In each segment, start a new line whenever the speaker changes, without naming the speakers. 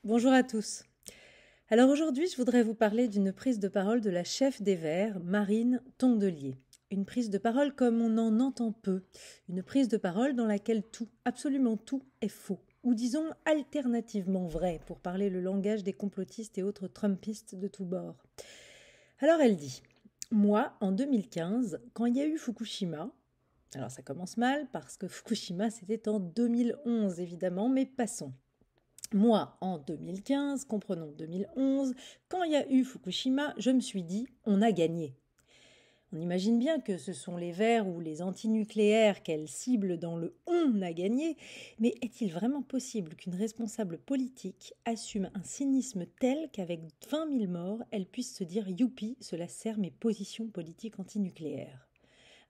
Bonjour à tous. Alors aujourd'hui, je voudrais vous parler d'une prise de parole de la chef des Verts, Marine Tondelier. Une prise de parole comme on en entend peu. Une prise de parole dans laquelle tout, absolument tout, est faux. Ou disons alternativement vrai, pour parler le langage des complotistes et autres Trumpistes de tous bords. Alors elle dit, moi, en 2015, quand il y a eu Fukushima, alors ça commence mal parce que Fukushima c'était en 2011 évidemment, mais passons. Moi, en 2015, comprenons 2011, quand il y a eu Fukushima, je me suis dit, on a gagné. On imagine bien que ce sont les Verts ou les antinucléaires qu'elle cible dans le on a gagné, mais est-il vraiment possible qu'une responsable politique assume un cynisme tel qu'avec 20 000 morts, elle puisse se dire youpi, cela sert mes positions politiques antinucléaires?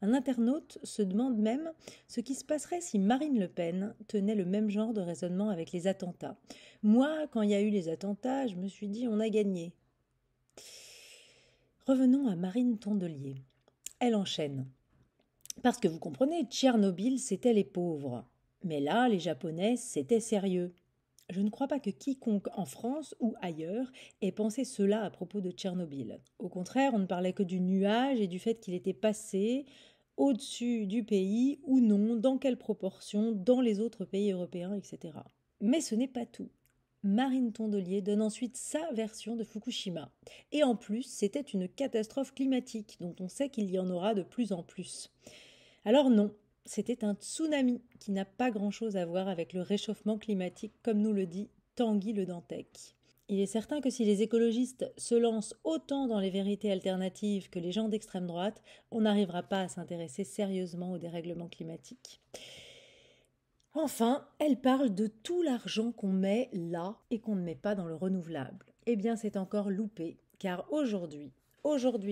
Un internaute se demande même ce qui se passerait si Marine Le Pen tenait le même genre de raisonnement avec les attentats. Moi, quand il y a eu les attentats, je me suis dit on a gagné. Revenons à Marine Tondelier. Elle enchaîne. Parce que vous comprenez, Tchernobyl, c'était les pauvres. Mais là, les Japonais, c'était sérieux. Je ne crois pas que quiconque en France ou ailleurs ait pensé cela à propos de Tchernobyl. Au contraire, on ne parlait que du nuage et du fait qu'il était passé au-dessus du pays ou non, dans quelle proportion, dans les autres pays européens, etc. Mais ce n'est pas tout. Marine Tondelier donne ensuite sa version de Fukushima. Et en plus, c'était une catastrophe climatique dont on sait qu'il y en aura de plus en plus. Alors non, c'était un tsunami qui n'a pas grand-chose à voir avec le réchauffement climatique comme nous le dit Tanguy Le Dantec. Il est certain que si les écologistes se lancent autant dans les vérités alternatives que les gens d'extrême droite, on n'arrivera pas à s'intéresser sérieusement au dérèglement climatique. Enfin, elle parle de tout l'argent qu'on met là et qu'on ne met pas dans le renouvelable. Eh bien, c'est encore loupé, car aujourd'hui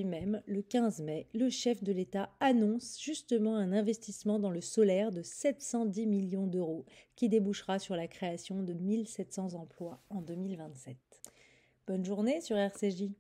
même, le 15 mai, le chef de l'État annonce justement un investissement dans le solaire de 710 millions d'euros, qui débouchera sur la création de 1700 emplois en 2027. Bonne journée sur RCJ.